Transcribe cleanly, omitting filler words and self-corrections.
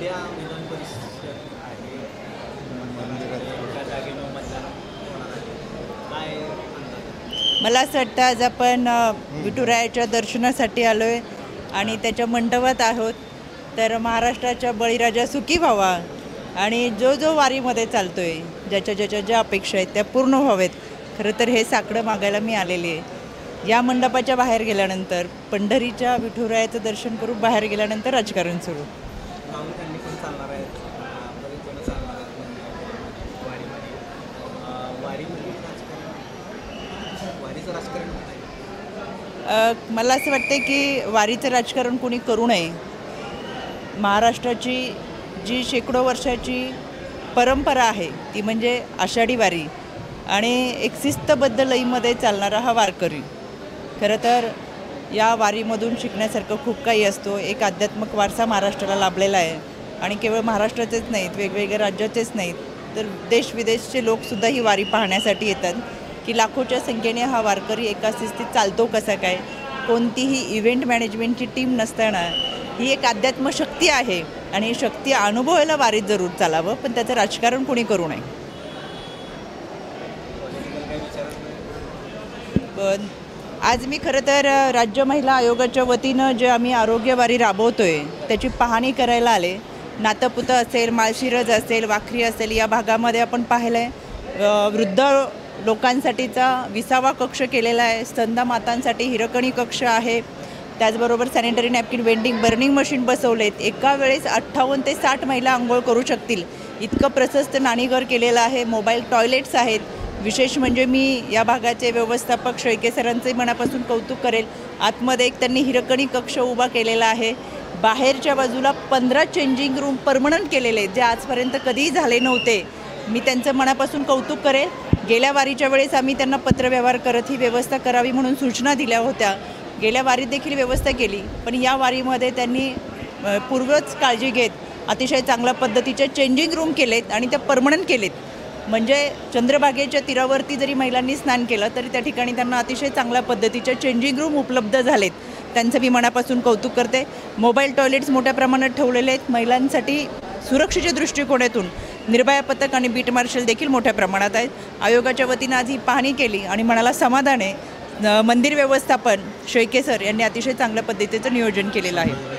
उद्या विधान परिषद आहे, एका जागेनं मतदान होणार आहे. काय अंदाज? मला असं वाटतं आज आपण विठुरायाच्या दर्शनासाठी आलो आहे आणि त्याच्या मंडपात आहोत. तर महाराष्ट्राच्या बळीराजा सुखी व्हावा आणि जो जो वारीमध्ये चालतो आहे, ज्याच्या ज्या अपेक्षा आहेत त्या पूर्ण व्हावेत. खरं तर हे साकडं मागायला मी आलेली आहे. या मंडपाच्या बाहेर गेल्यानंतर पंढरीच्या विठुरायाचं दर्शन करून बाहेर गेल्यानंतर राजकारण सुरू. भाविकांनी पण चालणार आहेत, बरेच जण चालणार आहेत वारीमध्ये. वारीमध्ये राजकारण, वारीचं राजकारण होत आहे. मला असं वाटतं की वारीचं राजकारण कोणी करू नये. महाराष्ट्राची जी शेकडो वर्षाची परंपरा आहे ती म्हणजे आषाढी वारी आणि एक शिस्तबद्ध लईमध्ये चालणारा हा वारकरी. खरं तर या वारीमधून शिकण्यासारखं खूप काही असतो. एक आध्यात्मिक वारसा महाराष्ट्राला लाभलेला आहे आणि केवळ महाराष्ट्राचेच नाहीत, वेगवेगळ्या राज्याचेच नाहीत, तर देश विदेशचे लोकसुद्धा ही वारी पाहण्यासाठी येतात की लाखोच्या संख्येने हा वारकरी एका शिस्तीत चालतो कसा काय. कोणतीही इव्हेंट मॅनेजमेंटची टीम नसताना ही एक अध्यात्म शक्ती आहे आणि ही शक्ती अनुभवायला वारीत जरूर चालावं, पण त्याचं राजकारण कोणी करू नये. पण आज मी खरं तर राज्य महिला आयोगाच्या वतीनं जे आम्ही आरोग्यवारी राबवतो आहे त्याची पाहणी करायला आले. नातपुतं असेल, माळशिरस असेल, वाखरी असेल, या भागामध्ये आपण पाहिलं आहे वृद्ध लोकांसाठीचा 20वा कक्ष केलेला आहे. स्तंदा मातांसाठी हिरकणी कक्ष आहे. त्याचबरोबर sanitary napkin vending burning machine बसवलेत. एका वेळेस 58 ते 60 महिला आंघोळ करू शकतील इतकं प्रशस्त नाणीघर केलेलं आहे. मोबाईल टॉयलेट्स आहेत. विशेष म्हणजे मी या भागाचे व्यवस्थापक शेळके सरांचे मनापासून कौतुक करेल. आतमध्ये एक त्यांनी हिरकणी कक्ष उभा केलेला आहे. बाहेरच्या बाजूला 15 चेंजिंग रूम परमनंट केलेले आहेत, जे आजपर्यंत कधीही झाले नव्हते. मी त्यांचं मनापासून कौतुक करेल. गेल्या वारीच्या वेळेस आम्ही त्यांना पत्रव्यवहार करत ही व्यवस्था करावी म्हणून सूचना दिल्या होत्या. गेल्या वारीत देखील व्यवस्था केली, पण या वारीमध्ये त्यांनी पूर्वच काळजी घेत अतिशय चांगल्या पद्धतीचे चेंजिंग रूम केलेत आणि त्या परमनंट केलेत. म्हणजे चंद्रभागेच्या तीरावरती जरी महिलांनी स्नान केलं तरी त्या ठिकाणी त्यांना अतिशय चांगल्या पद्धतीचे चेंजिंग रूम उपलब्ध झालेत. त्यांचं मी मनापासून कौतुक करते. मोबाईल टॉयलेट्स मोठ्या प्रमाणात ठेवलेले आहेत. महिलांसाठी सुरक्षेच्या दृष्टिकोनातून निर्भया पथक आणि बीट मार्शल देखील मोठ्या प्रमाणात आहेत. आयोगाच्या वतीनं आज ही पाहणी केली आणि मनाला समाधान आहे. मंदिर व्यवस्थापन शेळके सर यांनी अतिशय चांगल्या पद्धतीचं नियोजन केलेलं आहे.